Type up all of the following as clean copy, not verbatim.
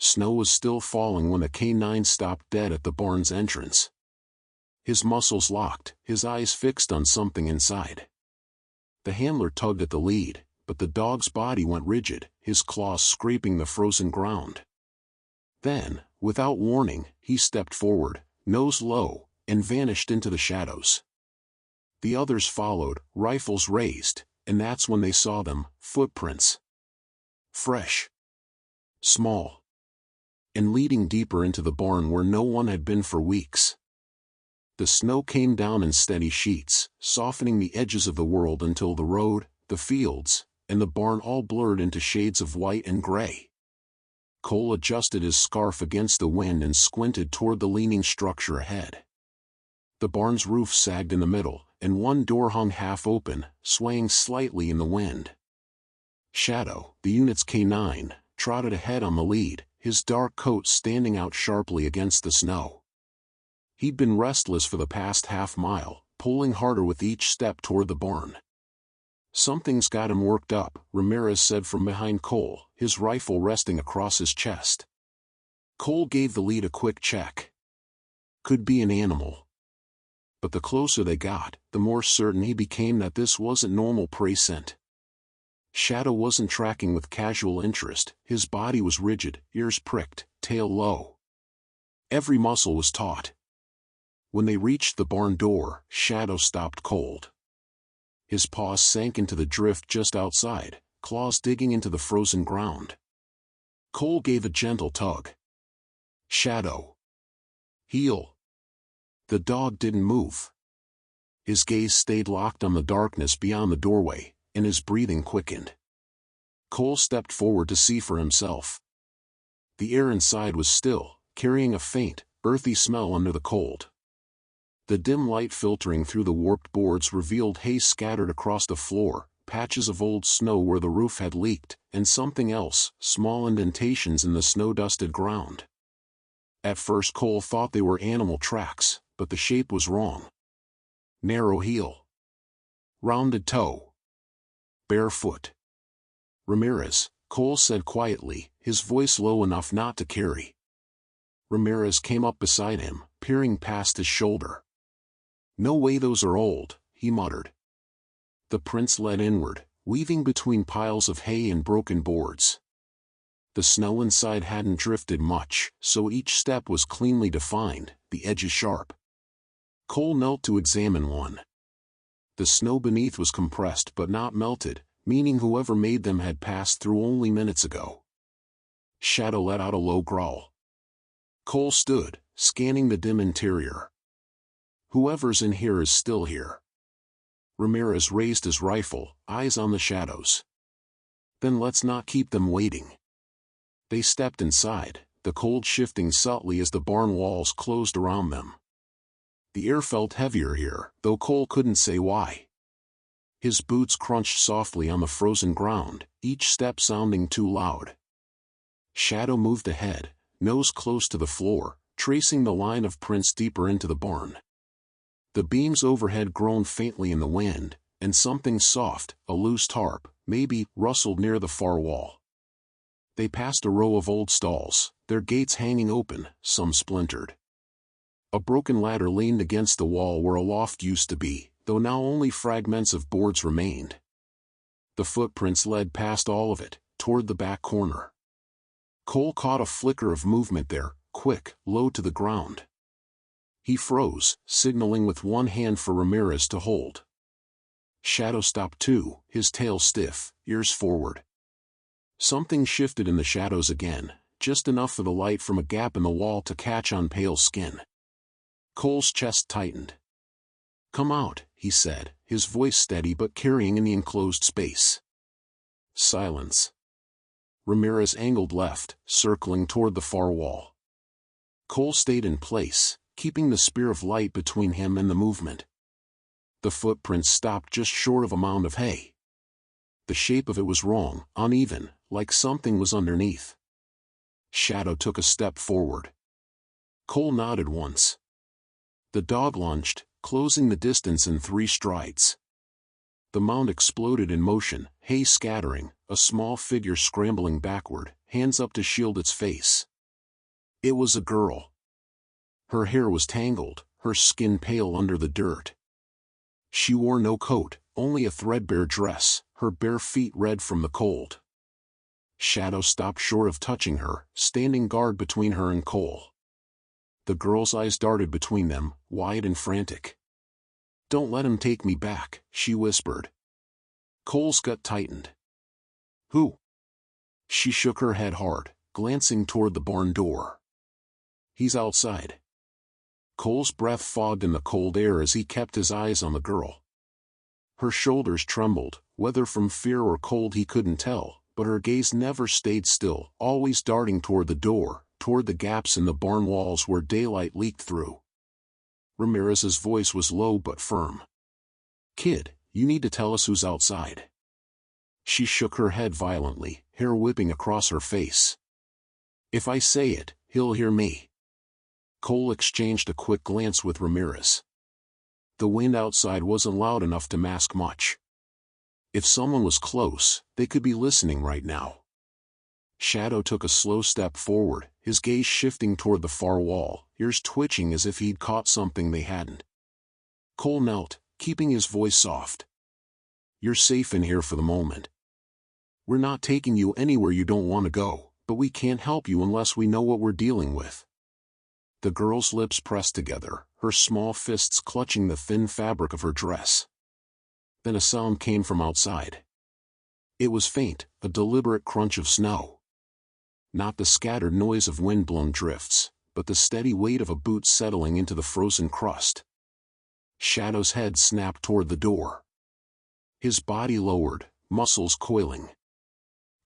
Snow was still falling when the K9 stopped dead at the barn's entrance. His muscles locked, his eyes fixed on something inside. The handler tugged at the lead, but the dog's body went rigid, his claws scraping the frozen ground. Then, without warning, he stepped forward, nose low, and vanished into the shadows. The others followed, rifles raised, and that's when they saw them, footprints. Fresh. Small. And leading deeper into the barn where no one had been for weeks. The snow came down in steady sheets, softening the edges of the world until the road, the fields, and the barn all blurred into shades of white and gray. Cole adjusted his scarf against the wind and squinted toward the leaning structure ahead. The barn's roof sagged in the middle, and one door hung half open, swaying slightly in the wind. Shadow, the unit's K9, trotted ahead on the lead, his dark coat standing out sharply against the snow. He'd been restless for the past half-mile, pulling harder with each step toward the barn. "Something's got him worked up," Ramirez said from behind Cole, his rifle resting across his chest. Cole gave the lead a quick check. Could be an animal. But the closer they got, the more certain he became that this wasn't normal prey scent. Shadow wasn't tracking with casual interest, his body was rigid, ears pricked, tail low. Every muscle was taut. When they reached the barn door, Shadow stopped cold. His paws sank into the drift just outside, claws digging into the frozen ground. Cole gave a gentle tug. "Shadow. Heel." The dog didn't move. His gaze stayed locked on the darkness beyond the doorway, and his breathing quickened. Cole stepped forward to see for himself. The air inside was still, carrying a faint, earthy smell under the cold. The dim light filtering through the warped boards revealed hay scattered across the floor, patches of old snow where the roof had leaked, and something else, small indentations in the snow-dusted ground. At first Cole thought they were animal tracks, but the shape was wrong. Narrow heel. Rounded toe. Bare foot. "Ramirez," Cole said quietly, his voice low enough not to carry. Ramirez came up beside him, peering past his shoulder. "No way those are old," he muttered. The prints led inward, weaving between piles of hay and broken boards. The snow inside hadn't drifted much, so each step was cleanly defined, the edges sharp. Cole knelt to examine one. The snow beneath was compressed but not melted, meaning whoever made them had passed through only minutes ago. Shadow let out a low growl. Cole stood, scanning the dim interior. "Whoever's in here is still here." Ramirez raised his rifle, eyes on the shadows. "Then let's not keep them waiting." They stepped inside, the cold shifting subtly as the barn walls closed around them. The air felt heavier here, though Cole couldn't say why. His boots crunched softly on the frozen ground, each step sounding too loud. Shadow moved ahead, nose close to the floor, tracing the line of prints deeper into the barn. The beams overhead groaned faintly in the wind, and something soft, a loose tarp, maybe, rustled near the far wall. They passed a row of old stalls, their gates hanging open, some splintered. A broken ladder leaned against the wall where a loft used to be, though now only fragments of boards remained. The footprints led past all of it, toward the back corner. Cole caught a flicker of movement there, quick, low to the ground. He froze, signaling with one hand for Ramirez to hold. Shadow stopped too, his tail stiff, ears forward. Something shifted in the shadows again, just enough for the light from a gap in the wall to catch on pale skin. Cole's chest tightened. "Come out," he said, his voice steady but carrying in the enclosed space. Silence. Ramirez angled left, circling toward the far wall. Cole stayed in place, keeping the spear of light between him and the movement. The footprints stopped just short of a mound of hay. The shape of it was wrong, uneven, like something was underneath. Shadow took a step forward. Cole nodded once. The dog lunged, closing the distance in 3 strides. The mound exploded in motion, hay scattering, a small figure scrambling backward, hands up to shield its face. It was a girl. Her hair was tangled, her skin pale under the dirt. She wore no coat, only a threadbare dress, her bare feet red from the cold. Shadow stopped short of touching her, standing guard between her and Cole. The girl's eyes darted between them, wide and frantic. "Don't let him take me back," she whispered. Cole's gut tightened. "Who?" She shook her head hard, glancing toward the barn door. "He's outside." Cole's breath fogged in the cold air as he kept his eyes on the girl. Her shoulders trembled, whether from fear or cold he couldn't tell, but her gaze never stayed still, always darting toward the door, toward the gaps in the barn walls where daylight leaked through. Ramirez's voice was low but firm. "Kid, you need to tell us who's outside." She shook her head violently, hair whipping across her face. "If I say it, he'll hear me." Cole exchanged a quick glance with Ramirez. The wind outside wasn't loud enough to mask much. If someone was close, they could be listening right now. Shadow took a slow step forward, his gaze shifting toward the far wall, ears twitching as if he'd caught something they hadn't. Cole knelt, keeping his voice soft. "You're safe in here for the moment. We're not taking you anywhere you don't want to go, but we can't help you unless we know what we're dealing with." The girl's lips pressed together, her small fists clutching the thin fabric of her dress. Then a sound came from outside. It was faint, a deliberate crunch of snow. Not the scattered noise of wind-blown drifts, but the steady weight of a boot settling into the frozen crust. Shadow's head snapped toward the door. His body lowered, muscles coiling.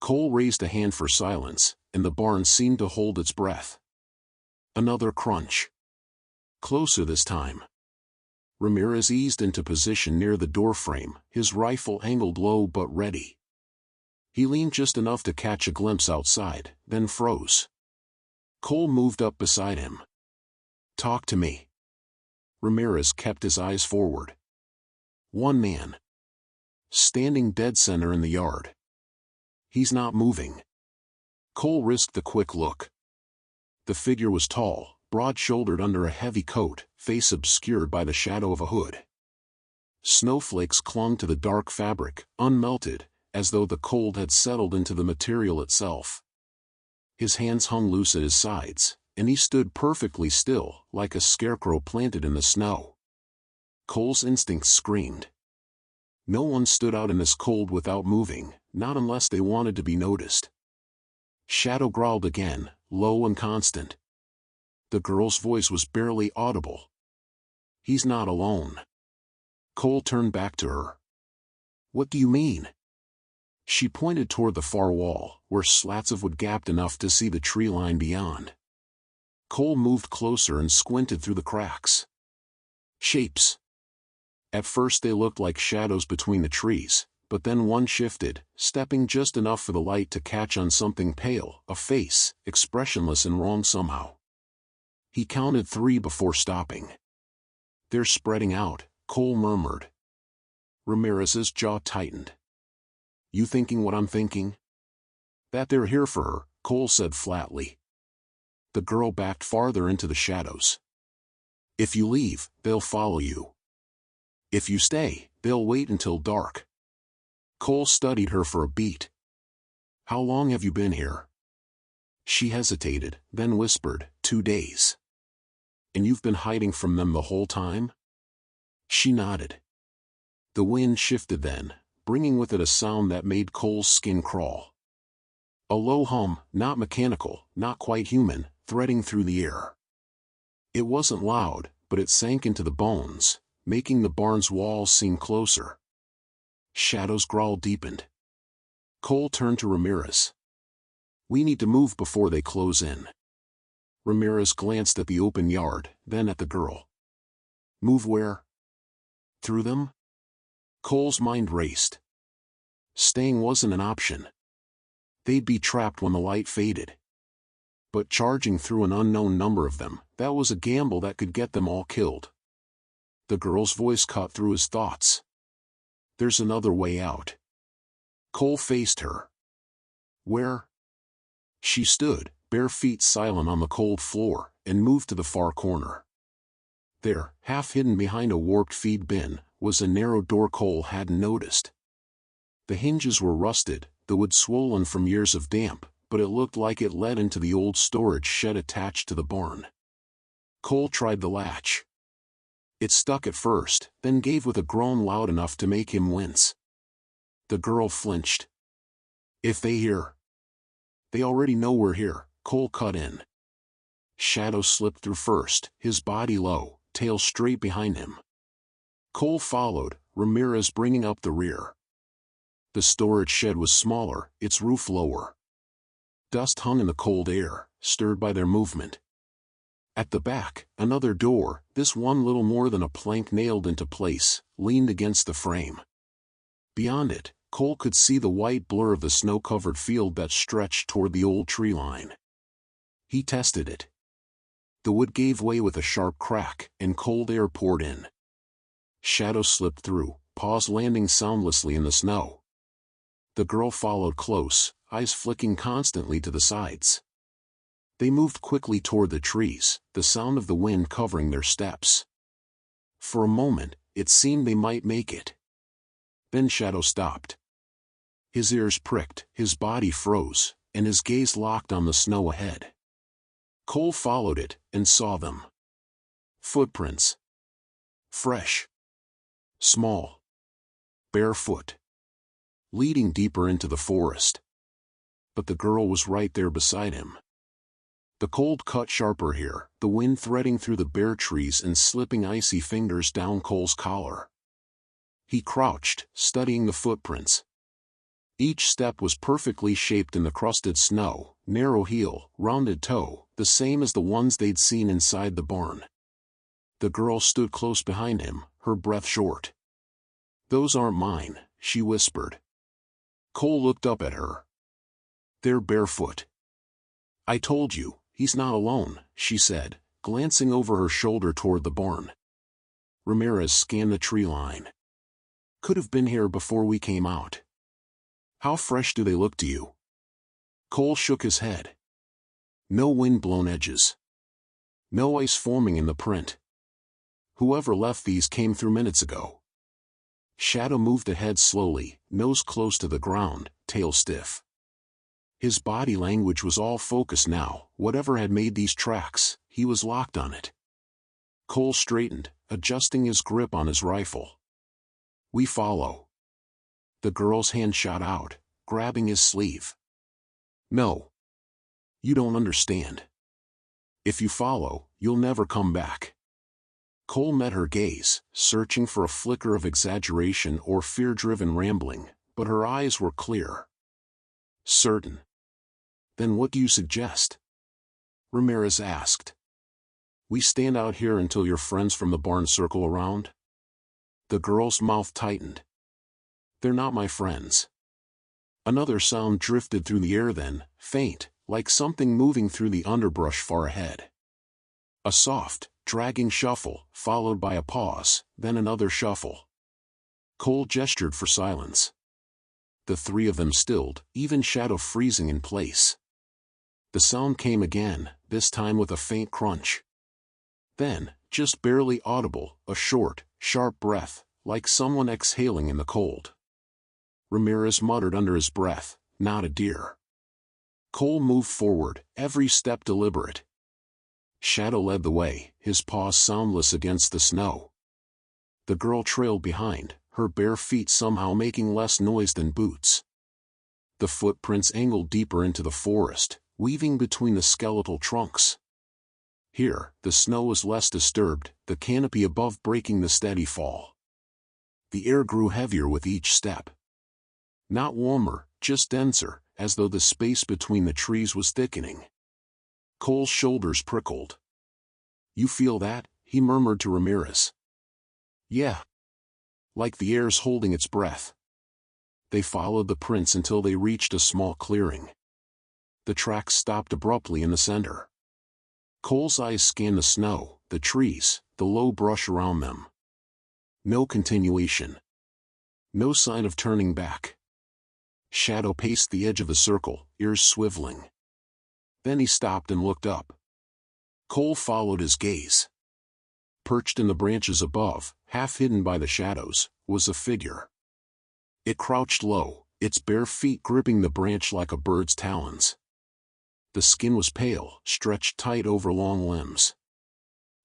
Cole raised a hand for silence, and the barn seemed to hold its breath. Another crunch. Closer this time. Ramirez eased into position near the doorframe, his rifle angled low but ready. He leaned just enough to catch a glimpse outside, then froze. Cole moved up beside him. "Talk to me." Ramirez kept his eyes forward. One man. Standing dead center in the yard. He's not moving. Cole risked the quick look. The figure was tall, broad-shouldered under a heavy coat, face obscured by the shadow of a hood. Snowflakes clung to the dark fabric, unmelted, as though the cold had settled into the material itself. His hands hung loose at his sides, and he stood perfectly still, like a scarecrow planted in the snow. Cole's instincts screamed. No one stood out in this cold without moving, not unless they wanted to be noticed. Shadow growled again, low and constant. The girl's voice was barely audible. "He's not alone." Cole turned back to her. "What do you mean?" She pointed toward the far wall, where slats of wood gapped enough to see the tree line beyond. Cole moved closer and squinted through the cracks. Shapes. At first they looked like shadows between the trees, but then one shifted, stepping just enough for the light to catch on something pale, a face, expressionless and wrong somehow. He counted 3 before stopping. "They're spreading out," Cole murmured. Ramirez's jaw tightened. "You thinking what I'm thinking?" "That they're here for her," Cole said flatly. The girl backed farther into the shadows. "If you leave, they'll follow you. If you stay, they'll wait until dark." Cole studied her for a beat. "How long have you been here?" She hesitated, then whispered, 2 days. "And you've been hiding from them the whole time?" She nodded. The wind shifted then, bringing with it a sound that made Cole's skin crawl. A low hum, not mechanical, not quite human, threading through the air. It wasn't loud, but it sank into the bones, making the barn's walls seem closer. Shadow's growl deepened. Cole turned to Ramirez. "We need to move before they close in." Ramirez glanced at the open yard, then at the girl. "Move where?" "Through them?" Cole's mind raced. Staying wasn't an option. They'd be trapped when the light faded. But charging through an unknown number of them, that was a gamble that could get them all killed. The girl's voice cut through his thoughts. "There's another way out." Cole faced her. "Where?" She stood, bare feet silent on the cold floor, and moved to the far corner. There, half hidden behind a warped feed bin, was a narrow door Cole hadn't noticed. The hinges were rusted, the wood swollen from years of damp, but it looked like it led into the old storage shed attached to the barn. Cole tried the latch. It stuck at first, then gave with a groan loud enough to make him wince. The girl flinched. "If they hear." "They already know we're here," Cole cut in. Shadow slipped through first, his body low, tail straight behind him. Cole followed, Ramirez bringing up the rear. The storage shed was smaller, its roof lower. Dust hung in the cold air, stirred by their movement. At the back, another door, this one little more than a plank nailed into place, leaned against the frame. Beyond it, Cole could see the white blur of the snow-covered field that stretched toward the old tree line. He tested it. The wood gave way with a sharp crack, and cold air poured in. Shadow slipped through, paws landing soundlessly in the snow. The girl followed close, eyes flicking constantly to the sides. They moved quickly toward the trees, the sound of the wind covering their steps. For a moment, it seemed they might make it. Then Shadow stopped. His ears pricked, his body froze, and his gaze locked on the snow ahead. Cole followed it, and saw them. Footprints. Fresh. Small. Barefoot. Leading deeper into the forest. But the girl was right there beside him. The cold cut sharper here, the wind threading through the bare trees and slipping icy fingers down Cole's collar. He crouched, studying the footprints. Each step was perfectly shaped in the crusted snow, narrow heel, rounded toe, the same as the ones they'd seen inside the barn. The girl stood close behind him, her breath short. "Those aren't mine," she whispered. Cole looked up at her. "They're barefoot." "I told you, he's not alone," she said, glancing over her shoulder toward the barn. Ramirez scanned the tree line. "Could have been here before we came out." "How fresh do they look to you?" Cole shook his head. "No wind-blown edges. No ice forming in the print. Whoever left these came through minutes ago." Shadow moved ahead slowly, nose close to the ground, tail stiff. His body language was all focus now, whatever had made these tracks, he was locked on it. Cole straightened, adjusting his grip on his rifle. "We follow." The girl's hand shot out, grabbing his sleeve. "No. You don't understand. If you follow, you'll never come back." Cole met her gaze, searching for a flicker of exaggeration or fear-driven rambling, but her eyes were clear. "Certain." "Then what do you suggest?" Ramirez asked. "We stand out here until your friends from the barn circle around?" The girl's mouth tightened. "They're not my friends." Another sound drifted through the air then, faint, like something moving through the underbrush far ahead. A soft, dragging shuffle, followed by a pause, then another shuffle. Cole gestured for silence. The three of them stilled, even Shadow freezing in place. The sound came again, this time with a faint crunch. Then, just barely audible, a short, sharp breath, like someone exhaling in the cold. Ramirez muttered under his breath, "Not a deer." Cole moved forward, every step deliberate. Shadow led the way, his paws soundless against the snow. The girl trailed behind, her bare feet somehow making less noise than boots. The footprints angled deeper into the forest, weaving between the skeletal trunks. Here, the snow was less disturbed, the canopy above breaking the steady fall. The air grew heavier with each step. Not warmer, just denser, as though the space between the trees was thickening. Cole's shoulders prickled. "You feel that?" he murmured to Ramirez. "Yeah. Like the air's holding its breath." They followed the prints until they reached a small clearing. The tracks stopped abruptly in the center. Cole's eyes scanned the snow, the trees, the low brush around them. No continuation. No sign of turning back. Shadow paced the edge of the circle, ears swiveling. Then he stopped and looked up. Cole followed his gaze. Perched in the branches above, half hidden by the shadows, was a figure. It crouched low, its bare feet gripping the branch like a bird's talons. The skin was pale, stretched tight over long limbs.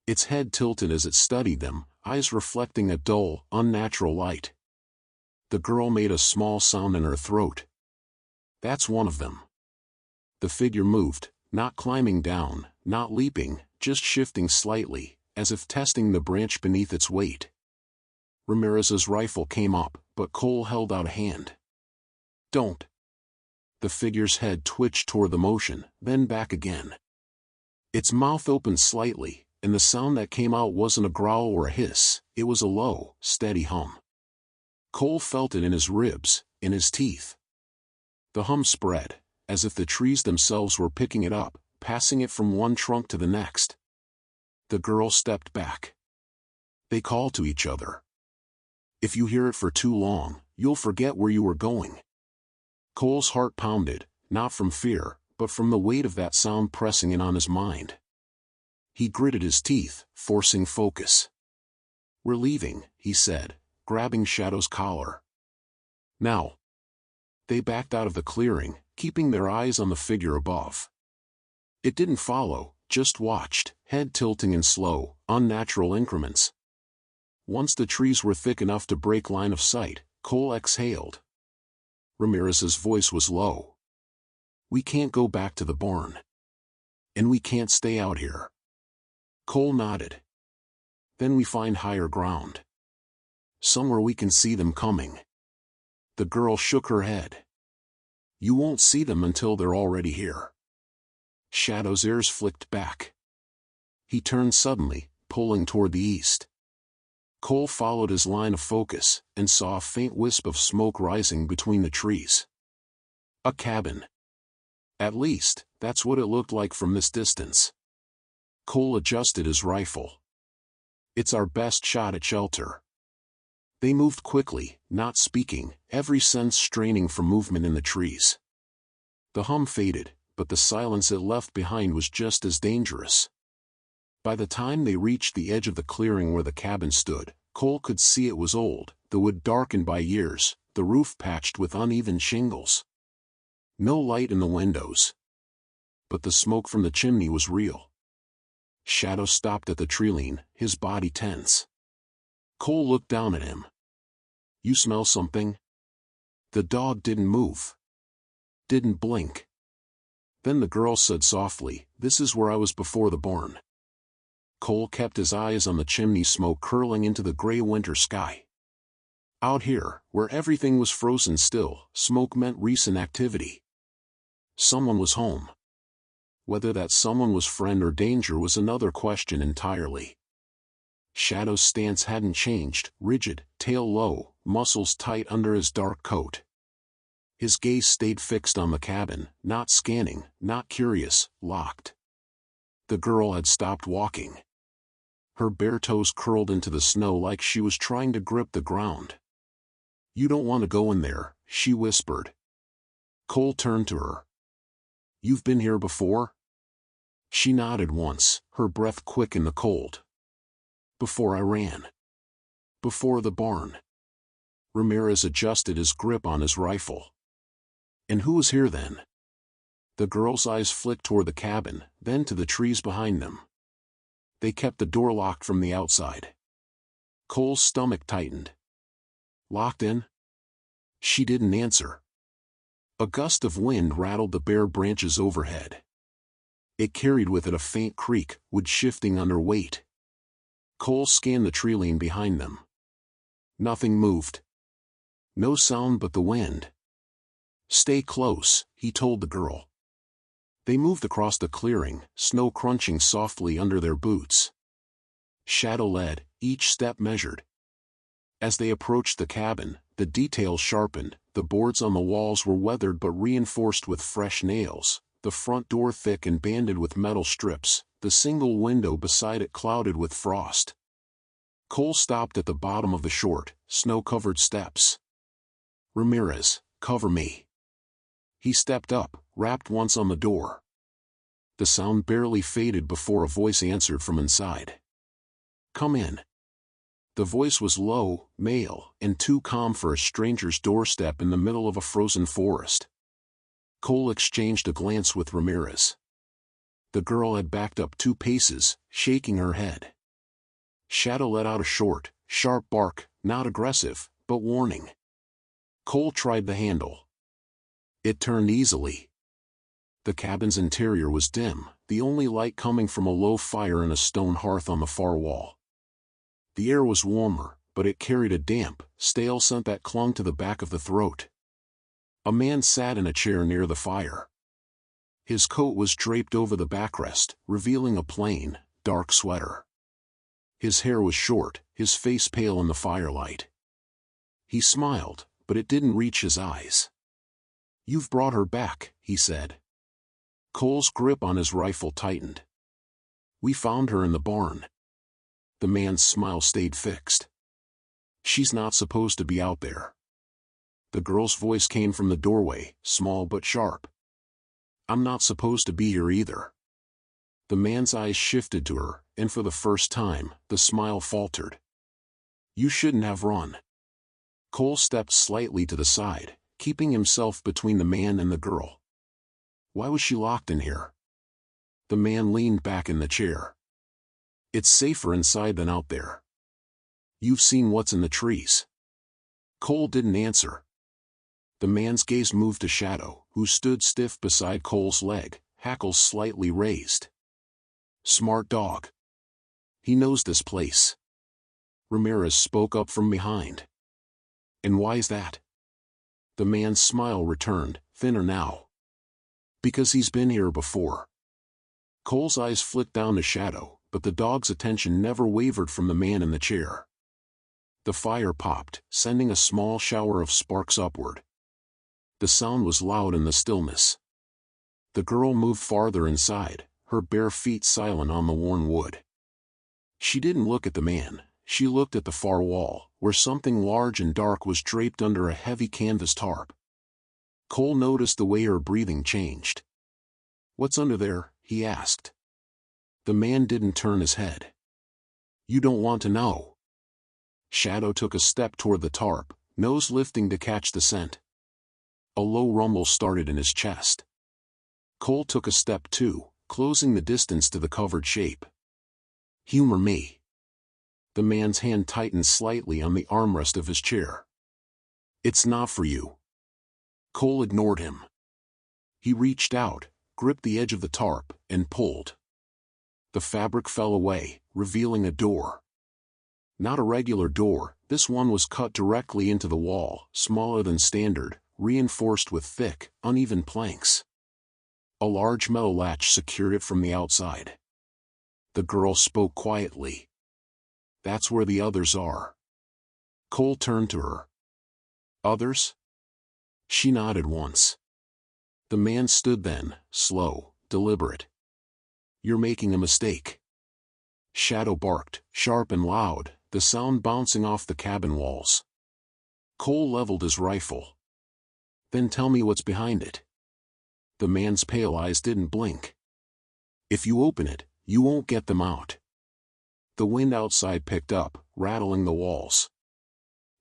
Its head tilted as it studied them, eyes reflecting a dull, unnatural light. The girl made a small sound in her throat. "That's one of them." The figure moved, not climbing down, not leaping, just shifting slightly, as if testing the branch beneath its weight. Ramirez's rifle came up, but Cole held out a hand. "Don't." The figure's head twitched toward the motion, then back again. Its mouth opened slightly, and the sound that came out wasn't a growl or a hiss, it was a low, steady hum. Cole felt it in his ribs, in his teeth. The hum spread, as if the trees themselves were picking it up, passing it from one trunk to the next. The girl stepped back. They called to each other. "If you hear it for too long, you'll forget where you were going." Cole's heart pounded, not from fear, but from the weight of that sound pressing in on his mind. He gritted his teeth, forcing focus. "We're leaving," he said, grabbing Shadow's collar. "Now." They backed out of the clearing, keeping their eyes on the figure above. It didn't follow, just watched, head tilting in slow, unnatural increments. Once the trees were thick enough to break line of sight, Cole exhaled. Ramirez's voice was low. "We can't go back to the barn. And we can't stay out here." Cole nodded. "Then we find higher ground. Somewhere we can see them coming." The girl shook her head. "You won't see them until they're already here." Shadow's ears flicked back. He turned suddenly, pulling toward the east. Cole followed his line of focus, and saw a faint wisp of smoke rising between the trees. A cabin. At least, that's what it looked like from this distance. Cole adjusted his rifle. "It's our best shot at shelter." They moved quickly, not speaking, every sense straining for movement in the trees. The hum faded, but the silence it left behind was just as dangerous. By the time they reached the edge of the clearing where the cabin stood, Cole could see it was old, the wood darkened by years, the roof patched with uneven shingles. No light in the windows. But the smoke from the chimney was real. Shadow stopped at the treeline, his body tense. Cole looked down at him. "You smell something?" The dog didn't move. Didn't blink. Then the girl said softly, "This is where I was before the barn." Cole kept his eyes on the chimney smoke curling into the gray winter sky. Out here, where everything was frozen still, smoke meant recent activity. Someone was home. Whether that someone was friend or danger was another question entirely. Shadow's stance hadn't changed, rigid, tail low, muscles tight under his dark coat. His gaze stayed fixed on the cabin, not scanning, not curious, locked. The girl had stopped walking. Her bare toes curled into the snow like she was trying to grip the ground. "You don't want to go in there," she whispered. Cole turned to her. "You've been here before?" She nodded once, her breath quick in the cold. "Before I ran. Before the barn." Ramirez adjusted his grip on his rifle. "And who was here then?" The girl's eyes flicked toward the cabin, then to the trees behind them. "They kept the door locked from the outside." Cole's stomach tightened. "Locked in?" She didn't answer. A gust of wind rattled the bare branches overhead. It carried with it a faint creak, wood shifting under weight. Cole scanned the treeline behind them. Nothing moved. No sound but the wind. "Stay close," he told the girl. They moved across the clearing, snow crunching softly under their boots. Shadow led, each step measured. As they approached the cabin, the details sharpened, the boards on the walls were weathered but reinforced with fresh nails, the front door thick and banded with metal strips, the single window beside it clouded with frost. Cole stopped at the bottom of the short, snow-covered steps. "Ramirez, cover me." He stepped up, rapped once on the door. The sound barely faded before a voice answered from inside. "Come in." The voice was low, male, and too calm for a stranger's doorstep in the middle of a frozen forest. Cole exchanged a glance with Ramirez. The girl had backed up 2 paces, shaking her head. Shadow let out a short, sharp bark, not aggressive, but warning. Cole tried the handle. It turned easily. The cabin's interior was dim, the only light coming from a low fire in a stone hearth on the far wall. The air was warmer, but it carried a damp, stale scent that clung to the back of the throat. A man sat in a chair near the fire. His coat was draped over the backrest, revealing a plain, dark sweater. His hair was short, his face pale in the firelight. He smiled, but it didn't reach his eyes. "You've brought her back," he said. Cole's grip on his rifle tightened. "We found her in the barn." The man's smile stayed fixed. "She's not supposed to be out there." The girl's voice came from the doorway, small but sharp. "I'm not supposed to be here either." The man's eyes shifted to her, and for the first time, the smile faltered. "You shouldn't have run." Cole stepped slightly to the side, keeping himself between the man and the girl. "Why was she locked in here?" The man leaned back in the chair. "It's safer inside than out there." "You've seen what's in the trees." Cole didn't answer. The man's gaze moved to Shadow, who stood stiff beside Cole's leg, hackles slightly raised. "Smart dog. He knows this place." Ramirez spoke up from behind. "And why's that?" The man's smile returned, thinner now. "Because he's been here before." Cole's eyes flicked down to Shadow, but the dog's attention never wavered from the man in the chair. The fire popped, sending a small shower of sparks upward. The sound was loud in the stillness. The girl moved farther inside, her bare feet silent on the worn wood. She didn't look at the man, she looked at the far wall, where something large and dark was draped under a heavy canvas tarp. Cole noticed the way her breathing changed. "What's under there?" he asked. The man didn't turn his head. "You don't want to know." Shadow took a step toward the tarp, nose lifting to catch the scent. A low rumble started in his chest. Cole took a step too, closing the distance to the covered shape. "Humor me." The man's hand tightened slightly on the armrest of his chair. "It's not for you." Cole ignored him. He reached out, gripped the edge of the tarp, and pulled. The fabric fell away, revealing a door. Not a regular door, this one was cut directly into the wall, smaller than standard, reinforced with thick, uneven planks. A large metal latch secured it from the outside. The girl spoke quietly. "That's where the others are." Cole turned to her. "Others?" She nodded once. The man stood then, slow, deliberate. "You're making a mistake." Shadow barked, sharp and loud, the sound bouncing off the cabin walls. Cole leveled his rifle. "Then tell me what's behind it." The man's pale eyes didn't blink. "If you open it, you won't get them out." The wind outside picked up, rattling the walls.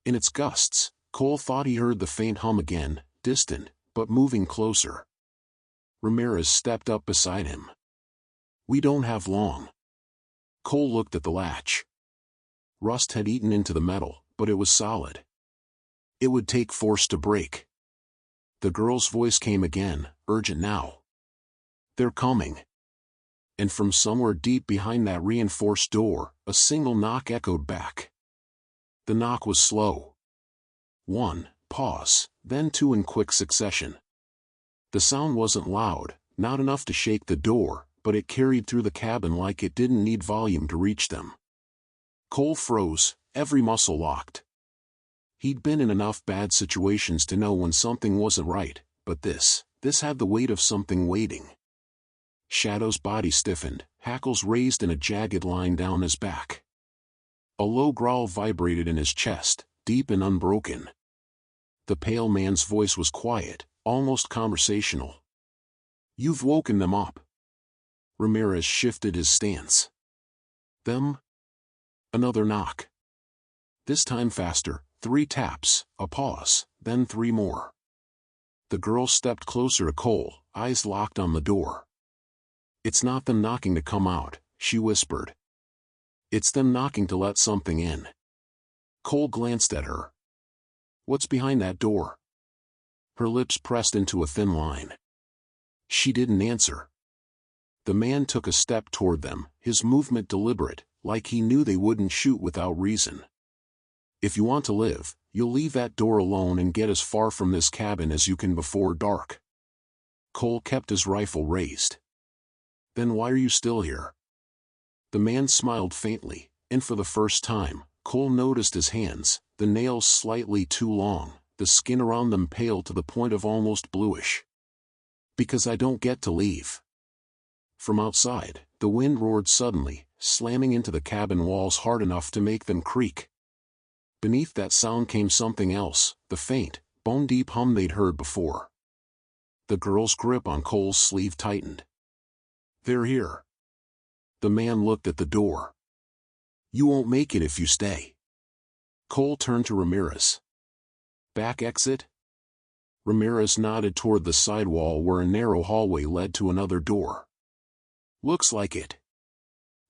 In its gusts, Cole thought he heard the faint hum again, distant, but moving closer. Ramirez stepped up beside him. "We don't have long." Cole looked at the latch. Rust had eaten into the metal, but it was solid. It would take force to break. The girl's voice came again, urgent now. "They're coming." And from somewhere deep behind that reinforced door, a single knock echoed back. The knock was slow. 1, pause, then 2 in quick succession. The sound wasn't loud, not enough to shake the door, but it carried through the cabin like it didn't need volume to reach them. Cole froze, every muscle locked. He'd been in enough bad situations to know when something wasn't right, but this had the weight of something waiting. Shadow's body stiffened, hackles raised in a jagged line down his back. A low growl vibrated in his chest, deep and unbroken. The pale man's voice was quiet, almost conversational. "You've woken them up." Ramirez shifted his stance. Them? Another knock. This time faster, 3 taps, a pause, then 3 more. The girl stepped closer to Cole, eyes locked on the door. It's not them knocking to come out, she whispered. It's them knocking to let something in. Cole glanced at her. What's behind that door? Her lips pressed into a thin line. She didn't answer. The man took a step toward them, his movement deliberate, like he knew they wouldn't shoot without reason. If you want to live, you'll leave that door alone and get as far from this cabin as you can before dark. Cole kept his rifle raised. Then why are you still here? The man smiled faintly, and for the first time, Cole noticed his hands, the nails slightly too long, the skin around them pale to the point of almost bluish. Because I don't get to leave. From outside, the wind roared suddenly, slamming into the cabin walls hard enough to make them creak. Beneath that sound came something else, the faint, bone-deep hum they'd heard before. The girl's grip on Cole's sleeve tightened. They're here. The man looked at the door. You won't make it if you stay. Cole turned to Ramirez. Back exit? Ramirez nodded toward the side wall where a narrow hallway led to another door. Looks like it.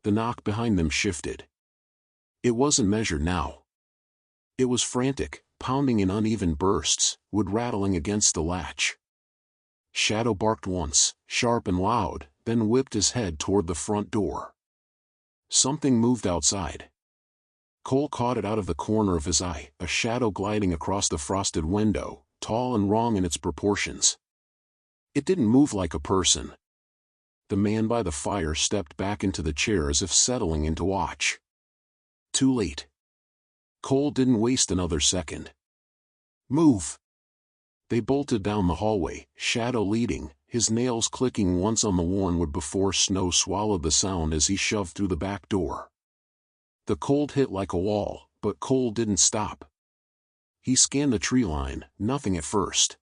The knock behind them shifted. It wasn't measured now. It was frantic, pounding in uneven bursts, wood rattling against the latch. Shadow barked once, sharp and loud, then whipped his head toward the front door. Something moved outside. Cole caught it out of the corner of his eye, a shadow gliding across the frosted window, tall and wrong in its proportions. It didn't move like a person. The man by the fire stepped back into the chair as if settling in to watch. Too late. Cole didn't waste another second. Move! They bolted down the hallway, Shadow leading, his nails clicking once on the worn wood before snow swallowed the sound as he shoved through the back door. The cold hit like a wall, but Cole didn't stop. He scanned the tree line, nothing at first.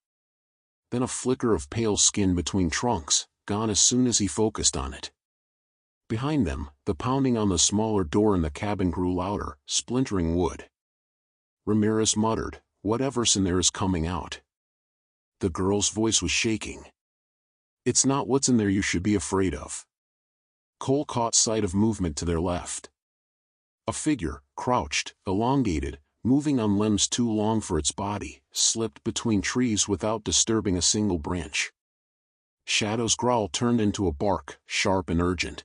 Then a flicker of pale skin between trunks, gone as soon as he focused on it. Behind them, the pounding on the smaller door in the cabin grew louder, splintering wood. Ramirez muttered, "Whatever's in there is coming out." The girl's voice was shaking. "It's not what's in there you should be afraid of." Cole caught sight of movement to their left. A figure, crouched, elongated, moving on limbs too long for its body, slipped between trees without disturbing a single branch. Shadow's growl turned into a bark, sharp and urgent.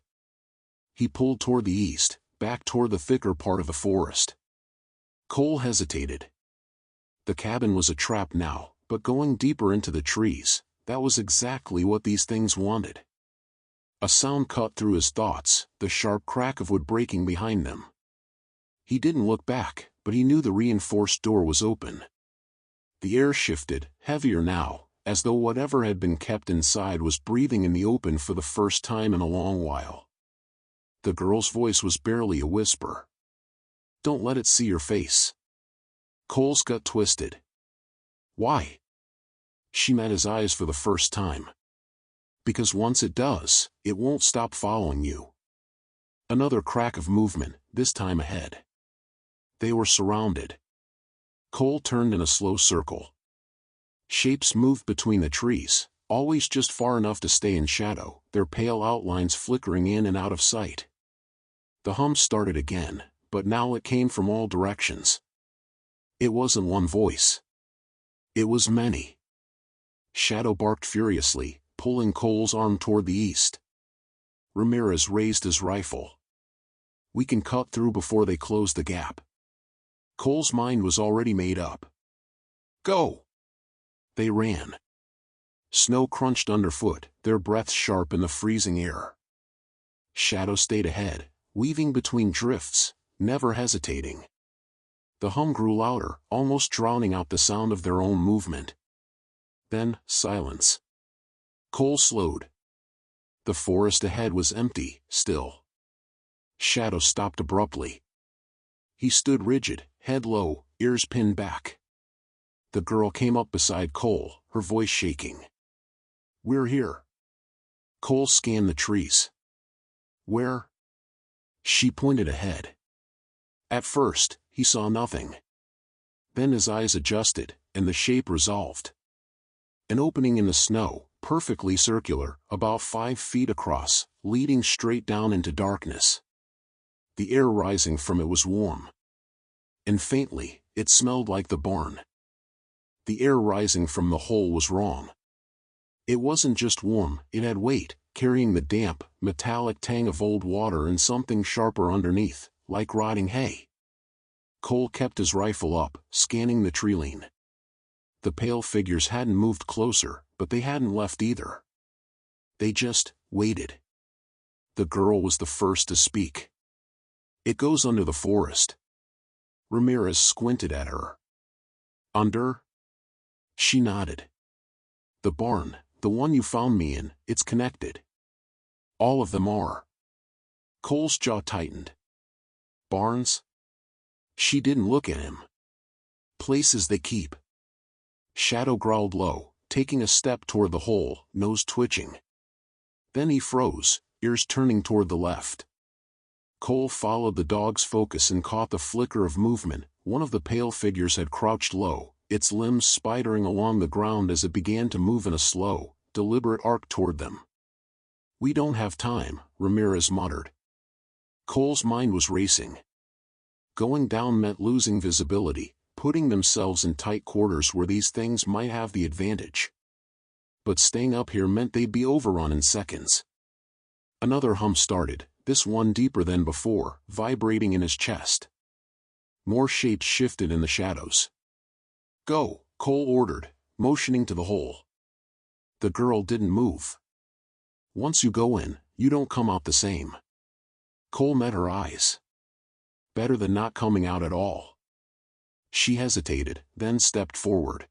He pulled toward the east, back toward the thicker part of the forest. Cole hesitated. The cabin was a trap now, but going deeper into the trees, that was exactly what these things wanted. A sound cut through his thoughts, the sharp crack of wood breaking behind them. He didn't look back, but he knew the reinforced door was open. The air shifted, heavier now, as though whatever had been kept inside was breathing in the open for the first time in a long while. The girl's voice was barely a whisper. "Don't let it see your face." Cole's gut twisted. Why? She met his eyes for the first time. Because once it does, it won't stop following you. Another crack of movement, this time ahead. They were surrounded. Cole turned in a slow circle. Shapes moved between the trees, always just far enough to stay in shadow, their pale outlines flickering in and out of sight. The hum started again, but now it came from all directions. It wasn't one voice. It was many. Shadow barked furiously, pulling Cole's arm toward the east. Ramirez raised his rifle. "We can cut through before they close the gap." Cole's mind was already made up. "Go!" They ran. Snow crunched underfoot, their breaths sharp in the freezing air. Shadow stayed ahead, weaving between drifts, never hesitating. The hum grew louder, almost drowning out the sound of their own movement. Then, silence. Cole slowed. The forest ahead was empty, still. Shadow stopped abruptly. He stood rigid, head low, ears pinned back. The girl came up beside Cole, her voice shaking. "We're here." Cole scanned the trees. Where? She pointed ahead. At first, he saw nothing. Then his eyes adjusted, and the shape resolved. An opening in the snow, perfectly circular, about 5 feet across, leading straight down into darkness. The air rising from it was warm. And faintly, it smelled like the barn. The air rising from the hole was wrong. It wasn't just warm, it had weight, carrying the damp, metallic tang of old water and something sharper underneath, like rotting hay. Cole kept his rifle up, scanning the treeline. The pale figures hadn't moved closer, but they hadn't left either. They just waited. The girl was the first to speak. It goes under the forest. Ramirez squinted at her. Under? She nodded. The barn, the one you found me in, it's connected. All of them are. Cole's jaw tightened. Barns? She didn't look at him. Places they keep. Shadow growled low, taking a step toward the hole, nose twitching. Then he froze, ears turning toward the left. Cole followed the dog's focus and caught the flicker of movement. One of the pale figures had crouched low, its limbs spidering along the ground as it began to move in a slow, deliberate arc toward them. We don't have time, Ramirez muttered. Cole's mind was racing. Going down meant losing visibility, putting themselves in tight quarters where these things might have the advantage. But staying up here meant they'd be overrun in seconds. Another hum started, this one deeper than before, vibrating in his chest. More shapes shifted in the shadows. Go, Cole ordered, motioning to the hole. The girl didn't move. Once you go in, you don't come out the same. Cole met her eyes. Better than not coming out at all. She hesitated, then stepped forward.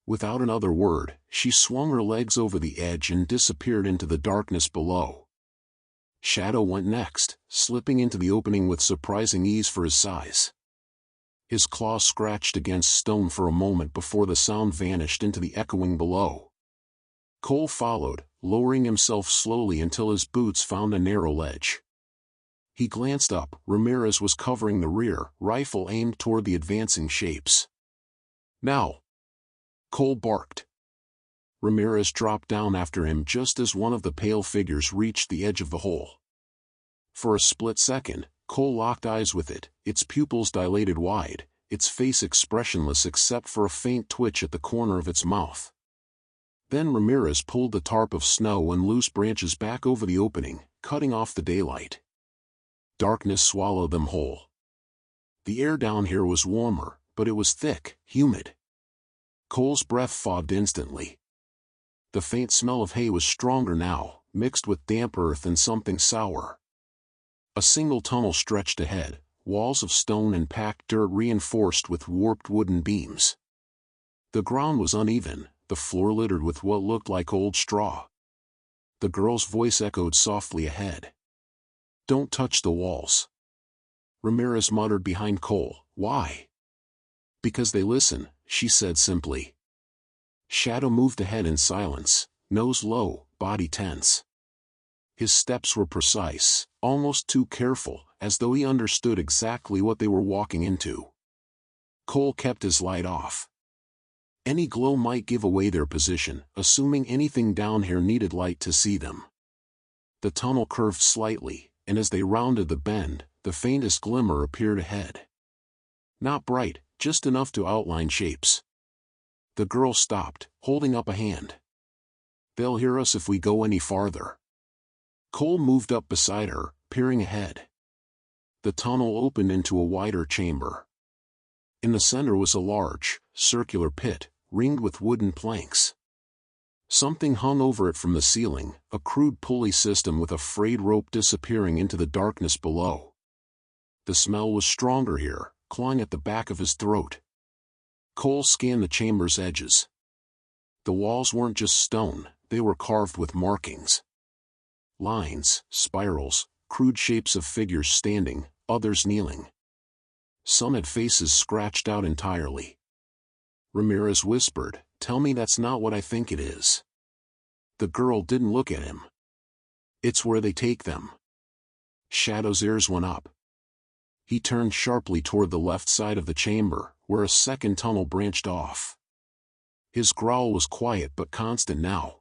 Without another word, she swung her legs over the edge and disappeared into the darkness below. Shadow went next, slipping into the opening with surprising ease for his size. His claws scratched against stone for a moment before the sound vanished into the echoing below. Cole followed, lowering himself slowly until his boots found a narrow ledge. He glanced up. Ramirez was covering the rear, rifle aimed toward the advancing shapes. Now! Cole barked. Ramirez dropped down after him just as one of the pale figures reached the edge of the hole. For a split second, Cole locked eyes with it, its pupils dilated wide, its face expressionless except for a faint twitch at the corner of its mouth. Then Ramirez pulled the tarp of snow and loose branches back over the opening, cutting off the daylight. Darkness swallowed them whole. The air down here was warmer, but it was thick, humid. Cole's breath fogged instantly. The faint smell of hay was stronger now, mixed with damp earth and something sour. A single tunnel stretched ahead, walls of stone and packed dirt reinforced with warped wooden beams. The ground was uneven, the floor littered with what looked like old straw. The girl's voice echoed softly ahead. Don't touch the walls. Ramirez muttered behind Cole. Why? Because they listen, she said simply. Shadow moved ahead in silence, nose low, body tense. His steps were precise, almost too careful, as though he understood exactly what they were walking into. Cole kept his light off. Any glow might give away their position, assuming anything down here needed light to see them. The tunnel curved slightly, and as they rounded the bend, the faintest glimmer appeared ahead. Not bright, just enough to outline shapes. The girl stopped, holding up a hand. They'll hear us if we go any farther. Cole moved up beside her, peering ahead. The tunnel opened into a wider chamber. In the center was a large, circular pit, ringed with wooden planks. Something hung over it from the ceiling, a crude pulley system with a frayed rope disappearing into the darkness below. The smell was stronger here, clawing at the back of his throat. Cole scanned the chamber's edges. The walls weren't just stone, they were carved with markings. Lines, spirals, crude shapes of figures standing, others kneeling. Some had faces scratched out entirely. Ramirez whispered, "Tell me that's not what I think it is." The girl didn't look at him. "It's where they take them." Shadow's ears went up. He turned sharply toward the left side of the chamber, where a second tunnel branched off. His growl was quiet but constant now.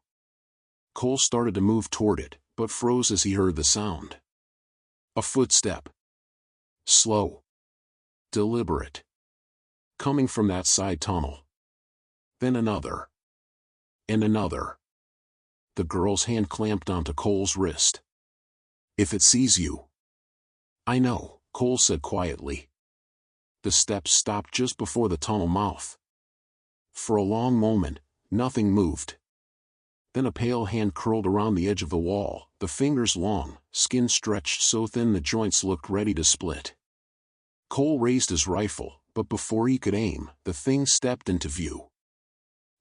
Cole started to move toward it, but froze as he heard the sound. A footstep. Slow. Deliberate. Coming from that side tunnel. Then another. And another. The girl's hand clamped onto Cole's wrist. If it sees you. I know, Cole said quietly. The steps stopped just before the tunnel mouth. For a long moment, nothing moved. Then a pale hand curled around the edge of the wall, the fingers long, skin stretched so thin the joints looked ready to split. Cole raised his rifle, but before he could aim, the thing stepped into view.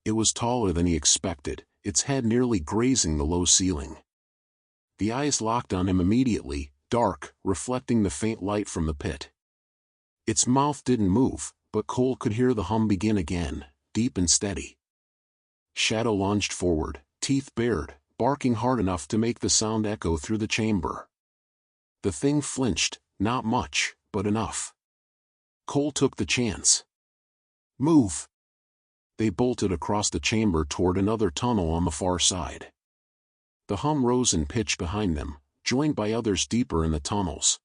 It was taller than he expected, its head nearly grazing the low ceiling. The eyes locked on him immediately, dark, reflecting the faint light from the pit. Its mouth didn't move, but Cole could hear the hum begin again, deep and steady. Shadow lunged forward, teeth bared, barking hard enough to make the sound echo through the chamber. The thing flinched, not much, but enough. Cole took the chance. Move! They bolted across the chamber toward another tunnel on the far side. The hum rose in pitch behind them, joined by others deeper in the tunnels.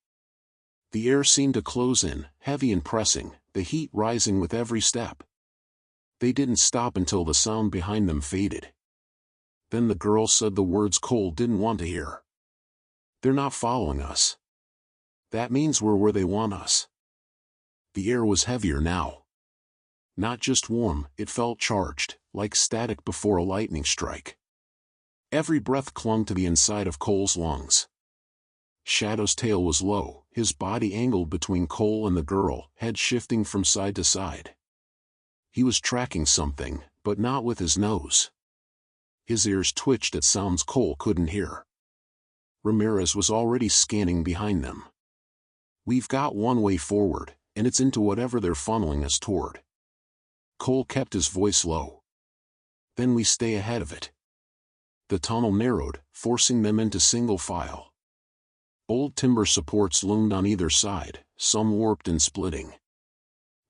The air seemed to close in, heavy and pressing, the heat rising with every step. They didn't stop until the sound behind them faded. Then the girl said the words Cole didn't want to hear. They're not following us. That means we're where they want us. The air was heavier now. Not just warm, it felt charged, like static before a lightning strike. Every breath clung to the inside of Cole's lungs. Shadow's tail was low, his body angled between Cole and the girl, head shifting from side to side. He was tracking something, but not with his nose. His ears twitched at sounds Cole couldn't hear. Ramirez was already scanning behind them. We've got one way forward, and it's into whatever they're funneling us toward. Cole kept his voice low. Then we stay ahead of it. The tunnel narrowed, forcing them into single file. Old timber supports loomed on either side, some warped and splitting.